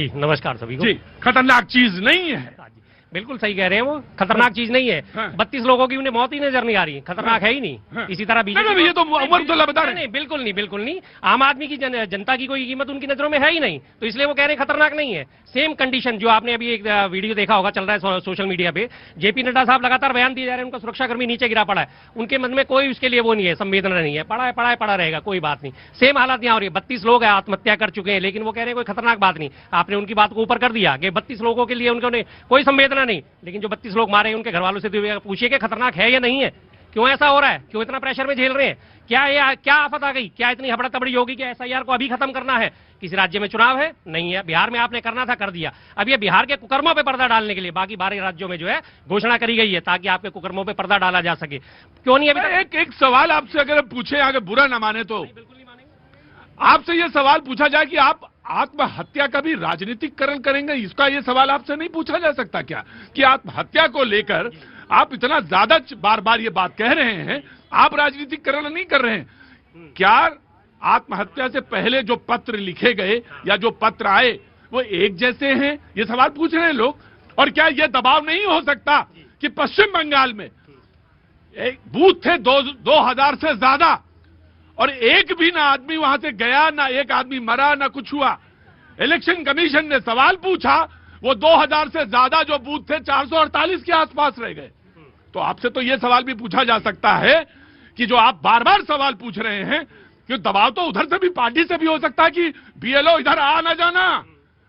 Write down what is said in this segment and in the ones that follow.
जी, नमस्कार सभी को। जी, खतरनाक चीज नहीं है। बिल्कुल सही कह रहे हैं वो, खतरनाक चीज नहीं है। हाँ। 32 लोगों की उन्हें मौत ही नजर नहीं आ रही, खतरनाक है ही नहीं। हाँ। इसी तरह नहीं, ये तो उमर अब्दुल्ला बता रहे हैं। नहीं, बिल्कुल नहीं, बिल्कुल नहीं। आम आदमी की जनता की कोई कीमत उनकी नजरों में है ही नहीं, तो इसलिए वो कह रहे हैं खतरनाक नहीं है। सेम कंडीशन जो आपने अभी एक वीडियो देखा होगा, चल रहा है सोशल मीडिया पे, जेपी नड्डा साहब लगातार बयान दिए जा रहे हैं, उनका सुरक्षाकर्मी नीचे गिरा पड़ा है, उनके मन में कोई उसके लिए वो नहीं है, संवेदना नहीं है, पड़ा रहेगा, कोई बात नहीं। सेम हालात यहाँ हो रही है। 32 लोग हैं, आत्महत्या कर चुके हैं, लेकिन वो कह रहे हैं कोई खतरनाक बात नहीं। आपने उनकी बात को ऊपर कर दिया कि 32 लोगों के लिए उन्होंने कोई संवेदना नहीं, लेकिन जो 32 लोग मारे उनके घर वालों से पूछिए कि खतरनाक है या नहीं है, क्यों ऐसा हो रहा है, क्यों इतना प्रेशर में झेल रहे हैं, क्या आफत आ गई, क्या इतनी हबड़ा तबड़ी होगी कि एसआईआर को अभी खत्म करना है? किसी राज्य में चुनाव है? नहीं है। बिहार में आपने करना था, कर दिया। अब ये बिहार के कुकर्मों पे पर्दा डालने के लिए बाकी 12 राज्यों में जो है घोषणा करी गई है, ताकि आपके कुकर्मों पे पर्दा डाला जा सके। क्यों नहीं अभी तक? एक सवाल आपसे अगर पूछे, अगर बुरा ना माने तो, बिल्कुल नहीं मानेंगे। आपसे ये सवाल पूछा जाए कि आप आत्महत्या का भी राजनीतिकरण करेंगे, इसका ये सवाल आपसे नहीं पूछा जा सकता क्या, कि आत्महत्या को लेकर आप इतना ज्यादा बार बार ये बात कह रहे हैं, आप राजनीतिकरण नहीं कर रहे हैं क्या? आत्महत्या से पहले जो पत्र लिखे गए या जो पत्र आए वो एक जैसे हैं, ये सवाल पूछ रहे हैं लोग। और क्या ये दबाव नहीं हो सकता कि पश्चिम बंगाल में एक बूथ थे 2000 से ज्यादा, और एक भी ना आदमी वहां से गया, ना एक आदमी मरा, ना कुछ हुआ। इलेक्शन कमीशन ने सवाल पूछा, वो 2000 से ज्यादा जो बूथ थे 448 के आसपास रह गए। तो आपसे तो ये सवाल भी पूछा जा सकता है कि जो आप बार बार सवाल पूछ रहे हैं, कि दबाव तो उधर से भी, पार्टी से भी हो सकता है कि बीएलओ इधर आ ना जाना,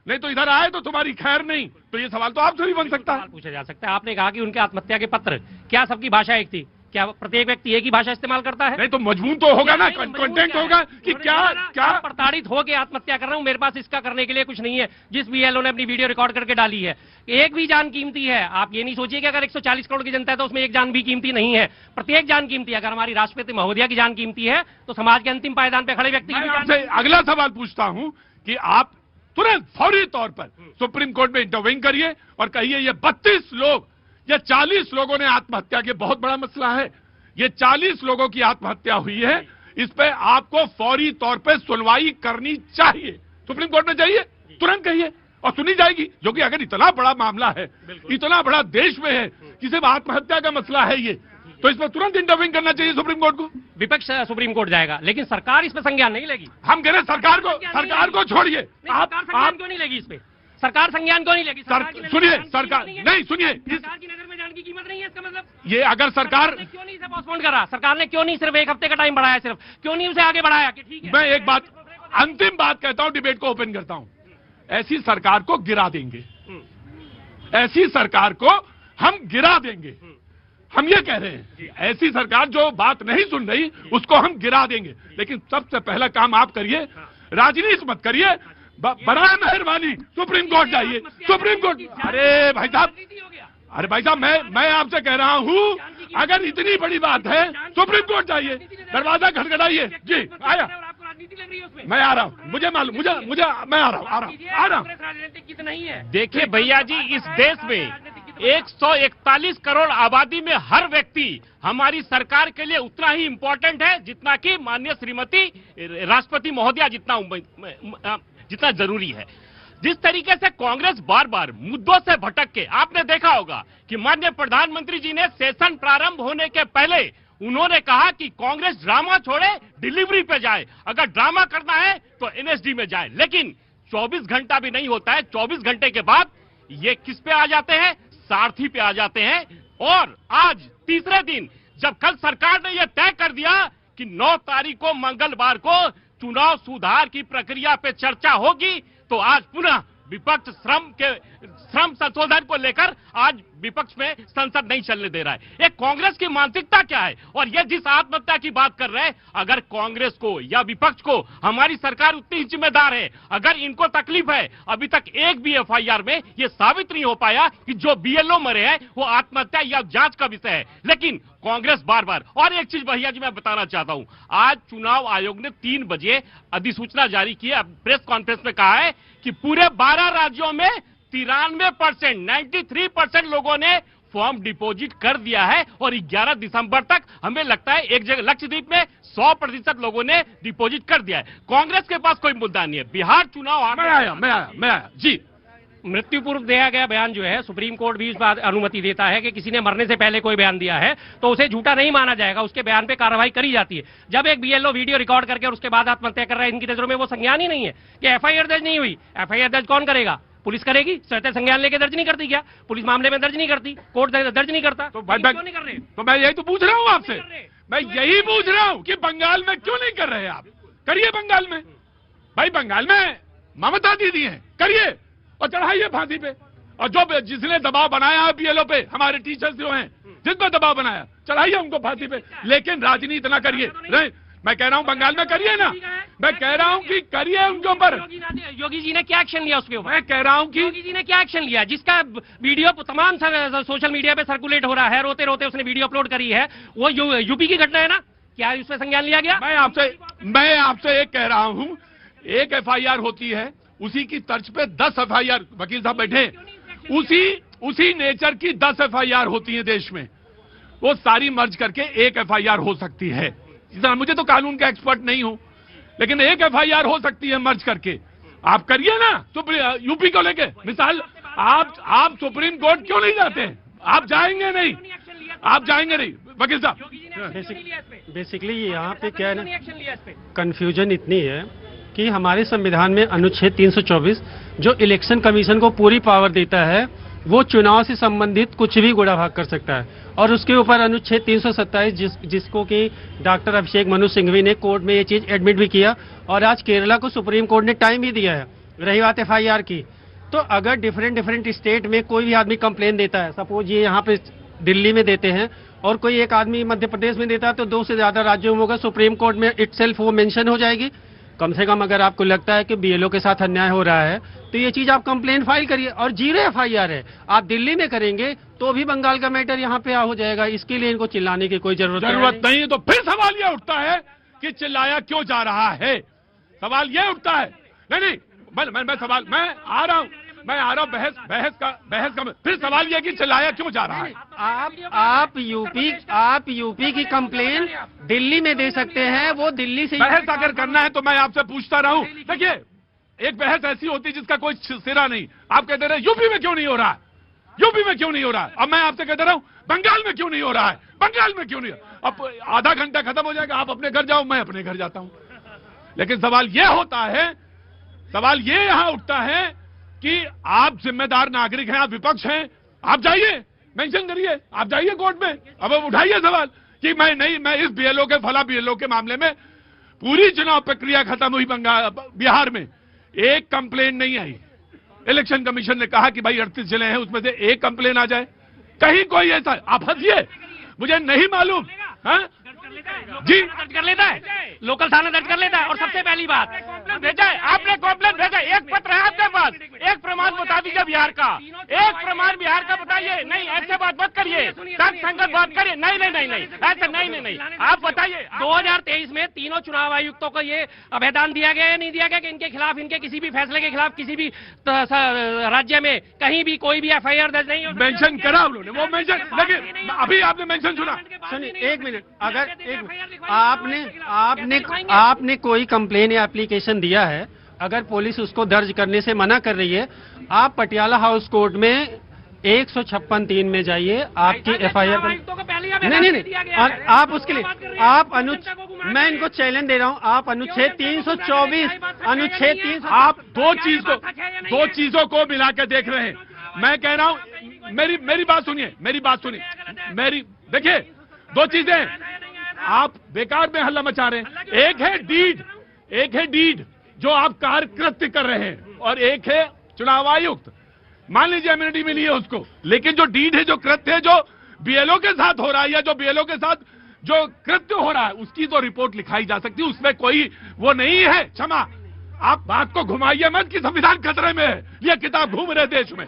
नहीं तो इधर आए तो तुम्हारी खैर नहीं। तो ये सवाल तो आपसे भी बन सकता है, पूछा जा सकता है। आपने कहा कि उनके आत्महत्या के पत्र, क्या सबकी भाषा एक थी? क्या प्रत्येक व्यक्ति एक ही भाषा इस्तेमाल करता है? नहीं तो मजमून तो होगा ना, कंटेंट होगा कि क्या प्रताड़ित हो के आत्महत्या कर रहा हूं, मेरे पास इसका करने के लिए कुछ नहीं है। जिस बीएलओ ने अपनी वीडियो रिकॉर्ड करके डाली है, एक भी जान कीमती है। आप ये नहीं सोचिए कि अगर 140 करोड़ की जनता है तो उसमें एक जान भी कीमती नहीं है। प्रत्येक जान कीमती है। अगर हमारी राष्ट्रपति महोदया की जान कीमती है, तो समाज के अंतिम पायदान पे खड़े व्यक्ति की आपसे अगला सवाल पूछता हूं कि आप तुरंत फौरी तौर पर सुप्रीम कोर्ट में इंटरवेन करिए और कहिए ये 32 लोग या 40 लोगों ने आत्महत्या के, बहुत बड़ा मसला है ये, 40 लोगों की आत्महत्या हुई है, इस पे आपको फौरी तौर पे सुनवाई करनी चाहिए। सुप्रीम कोर्ट में जाइए, तुरंत कहिए और सुनी जाएगी। जो कि अगर इतना बड़ा मामला है, इतना बड़ा देश में है कि सिर्फ आत्महत्या का मसला है ये, तो इसमें तुरंत इंटरव्यू करना चाहिए सुप्रीम कोर्ट को। विपक्ष सुप्रीम कोर्ट जाएगा, लेकिन सरकार इस पर संज्ञान नहीं लेगी। हम कह रहे सरकार को छोड़िए। आप क्यों नहीं लेगी इस पे? सरकार संज्ञान क्यों नहीं लेगी? सुनिए, सरकार नहीं, सुनिए, सरकार की नजर में जान की कीमत नहीं है, इसका मतलब ये अगर सरकार क्यों नहीं इसे पोस्टपोन करा? सरकार ने क्यों नहीं सिर्फ एक हफ्ते का टाइम बढ़ाया, सिर्फ क्यों नहीं उसे आगे बढ़ाया कि ठीक है? मैं एक बात, अंतिम बात कहता हूं, डिबेट को ओपन करता हूं। ऐसी सरकार को गिरा देंगे, ऐसी सरकार को हम गिरा देंगे। हम ये कह रहे हैं, ऐसी सरकार जो बात नहीं सुन रही उसको हम गिरा देंगे। लेकिन सबसे पहला काम आप करिए, राजनीति मत करिए, बराए मेहरबानी सुप्रीम कोर्ट जाइए। सुप्रीम कोर्ट, अरे भाई साहब, मैं आपसे कह रहा हूं, अगर इतनी बड़ी बात है सुप्रीम कोर्ट जाइए, दरवाजा खटखटाइए। जी आया, मैं आ रहा हूं, मुझे मालूम, मुझे मैं आ रहा हूं। देखिए भैया जी, इस देश में 141 करोड़ आबादी में हर व्यक्ति हमारी सरकार के लिए उतना ही इम्पोर्टेंट है जितना कि माननीय श्रीमती राष्ट्रपति महोदया जितना जरूरी है। जिस तरीके से कांग्रेस बार बार मुद्दों से भटक के, आपने देखा होगा कि माननीय प्रधानमंत्री जी ने सेशन प्रारंभ होने के पहले उन्होंने कहा कि कांग्रेस ड्रामा छोड़े, डिलीवरी पे जाए, अगर ड्रामा करना है तो एनएसडी में जाए। लेकिन 24 घंटा भी नहीं होता है, 24 घंटे के बाद ये किस पे आ जाते हैं? सारथी पे आ जाते हैं। और आज तीसरे दिन जब कल सरकार ने यह तय कर दिया कि 9 तारीख को मंगलवार को चुनाव सुधार की प्रक्रिया पे चर्चा होगी, तो आज पुनः विपक्ष श्रम संशोधन को लेकर आज विपक्ष में संसद नहीं चलने दे रहा है। ये कांग्रेस की मानसिकता क्या है? और ये जिस आत्महत्या की बात कर रहे हैं, अगर कांग्रेस को या विपक्ष को हमारी सरकार उतनी ही जिम्मेदार है, अगर इनको तकलीफ है, अभी तक एक भी एफआईआर में ये साबित नहीं हो पाया कि जो बीएलओ मरे हैं वो आत्महत्या या जांच का विषय है, लेकिन कांग्रेस बार बार। और एक चीज भैया जी मैं बताना चाहता हूं, आज चुनाव आयोग ने 3 बजे अधिसूचना जारी की है, प्रेस कॉन्फ्रेंस में कहा है कि पूरे 12 राज्यों में 93%, 93% लोगों ने फॉर्म डिपॉजिट कर दिया है और 11 दिसंबर तक हमें लगता है एक जगह लक्षद्वीप में 100% लोगों ने डिपॉजिट कर दिया है। कांग्रेस के पास कोई मुद्दा नहीं है। बिहार चुनाव मैं आया जी। मृत्यु पूर्व दिया गया बयान जो है, सुप्रीम कोर्ट भी इस बात अनुमति देता है कि किसी ने मरने से पहले कोई बयान दिया है तो उसे झूठा नहीं माना जाएगा, उसके बयान पे कार्रवाई करी जाती है। जब एक बीएलओ वीडियो रिकॉर्ड करके और उसके बाद आत्महत्या कर रहा है, इनकी नजरों में वो संज्ञान ही नहीं है कि एफआईआर दर्ज नहीं हुई। एफआईआर दर्ज कौन करेगा? पुलिस करेगी। स्वतः संज्ञान लेके दर्ज नहीं करती क्या? पुलिस मामले में दर्ज नहीं करती, कोर्ट दर्ज नहीं करता, तो क्यों नहीं कर रहे? तो मैं यही तो पूछ रहा हूँ आपसे, मैं यही पूछ रहा हूँ कि बंगाल में क्यों नहीं कर रहे आप? करिए बंगाल में, भाई बंगाल में ममता दीदी है, करिए और चढ़ाइए फांसी पे। और जो जिसने दबाव बनाया है बीएलओ पे, हमारे टीचर्स जो हैं जिस पर दबाव बनाया, चढ़ाइए उनको फांसी पे, लेकिन राजनीति ना करिए। नहीं, मैं कह रहा हूं बंगाल में करिए ना, मैं कह रहा हूं कि करिए उनके ऊपर। योगी जी ने क्या एक्शन लिया उसके ऊपर? मैं कह रहा हूं कि योगी जी ने क्या एक्शन लिया? जिसका वीडियो तमाम सोशल मीडिया पे सर्कुलेट हो रहा है, रोते रोते उसने वीडियो अपलोड करी है, वो यूपी की घटना है ना, क्या उस पर संज्ञान लिया गया? मैं आपसे एक कह रहा हूं, एक एफआईआर होती है, उसी की तर्ज पे 10 एफआईआर, वकील साहब बैठे, उसी नेचर की 10 एफआईआर होती है देश में, वो सारी मर्ज करके एक एफआईआर हो सकती है। मुझे तो कानून का एक्सपर्ट नहीं हूं, लेकिन एक एफआईआर हो सकती है मर्ज करके। आप करिए ना यूपी को लेके। मिसाल, आप सुप्रीम कोर्ट क्यों नहीं जाते? आप जाएंगे नहीं, आप जाएंगे नहीं वकील साहब। बेसिकली यहाँ पे क्या है ना, कंफ्यूजन इतनी है कि हमारे संविधान में अनुच्छेद 324 जो इलेक्शन कमीशन को पूरी पावर देता है, वो चुनाव से संबंधित कुछ भी गुड़ा भाग कर सकता है, और उसके ऊपर अनुच्छेद 327 जिसको कि डॉक्टर अभिषेक मनु सिंघवी ने कोर्ट में ये चीज एडमिट भी किया, और आज केरला को सुप्रीम कोर्ट ने टाइम भी दिया है। रही बात एफआईआर की, तो अगर डिफरेंट स्टेट में कोई भी आदमी कंप्लेन देता है, सपोज ये यहाँ पे दिल्ली में देते हैं और कोई एक आदमी मध्य प्रदेश में देता है, तो 2 से ज्यादा राज्यों में होगा, सुप्रीम कोर्ट में इटसेल्फ वो मेंशन हो जाएगी। कम से कम अगर आपको लगता है कि बीएलओ के साथ अन्याय हो रहा है, तो ये चीज आप कंप्लेन फाइल करिए। और 0 एफआईआर है, आप दिल्ली में करेंगे तो भी बंगाल का मैटर यहाँ पे हो जाएगा। इसके लिए इनको चिल्लाने की कोई जरूरत नहीं है। तो फिर सवाल ये उठता है कि चिल्लाया क्यों जा रहा है? सवाल ये उठता है। नहीं, मैं आ रहा हूँ बहस का फिर सवाल यह कि चिल्लाया क्यों जा रहा है? आप यूपी की कंप्लेन दिल्ली में दे सकते हैं, वो दिल्ली से बहस अगर करना है तो मैं आपसे पूछता रहूं। देखिए, एक बहस ऐसी होती है जिसका कोई सिरा नहीं। आप कहते रहे यूपी में क्यों नहीं हो रहा है, यूपी में क्यों नहीं हो रहा है। अब मैं आपसे कहते रहा हूं बंगाल में क्यों नहीं हो रहा है, बंगाल में क्यों नहीं। अब आधा घंटा खत्म हो जाएगा, आप अपने घर जाओ, मैं अपने घर जाता हूं। लेकिन सवाल यह होता है, सवाल ये यहां उठता है कि आप जिम्मेदार नागरिक हैं, आप विपक्ष हैं, आप जाइए, मेंशन करिए, आप जाइए कोर्ट में, अब उठाइए सवाल कि मैं इस बीएलओ के फला बीएलओ के मामले में पूरी चुनाव प्रक्रिया खत्म हुई बिहार में, एक कंप्लेन नहीं आई। इलेक्शन कमीशन ने कहा कि भाई 38 जिले हैं, उसमें से एक कंप्लेन आ जाए, कहीं कोई ऐसा, आप हंसिए, मुझे नहीं मालूम। हाँ जी, दर्ज कर लेता है, लोकल थाना दर्ज कर लेता है। और सबसे पहली बात, भेजा है आपने, कॉम्प्लेन भेजा, एक पत्र है आपके पास, एक प्रमाण बता दीजिए बिहार का, एक प्रमाण बिहार का बताइए। नहीं, ऐसे बात मत करिए, संगत बात करिए। नहीं, ऐसा नहीं, आप बताइए। 2023 में तीनों चुनाव आयुक्तों को ये अभेदान दिया गया या नहीं दिया गया कि इनके खिलाफ, इनके किसी भी फैसले के खिलाफ किसी भी राज्य में कहीं भी कोई भी एफआईआर दर्ज नहीं? मेंशन करा उन्होंने, वो मेंशन, लेकिन अभी आपने मेंशन सुना। सुनिए, 1 मिनट, अगर आपने कोई कंप्लेन या एप्लीकेशन दिया है, अगर पुलिस उसको दर्ज करने से मना कर रही है, आप पटियाला हाउस कोर्ट में 156(3) में जाइए, आपकी एफआईआर नहीं, और आप उसके लिए मैं इनको चैलेंज दे रहा हूं, आप अनुच्छेद 324 आप दो चीजों को मिला के देख रहे हैं। मैं कह रहा हूं, मेरी बात सुनिए, देखिए, 2 चीजें आप बेकार में हल्ला मचा रहे हैं। एक है डीड जो आप कार्यकृत्य कर रहे हैं, और एक है चुनाव आयुक्त। मान लीजिए इम्यूनिटी मिली है उसको, लेकिन जो डीड है, जो कृत्य है, जो बीएलओ के साथ हो रहा है या जो बीएलओ के साथ जो कृत्य हो रहा है, उसकी तो रिपोर्ट लिखाई जा सकती है, उसमें कोई वो नहीं है। क्षमा, आप बात को घुमाइए मत कि संविधान खतरे में है, ये किताब घूम रहे देश में।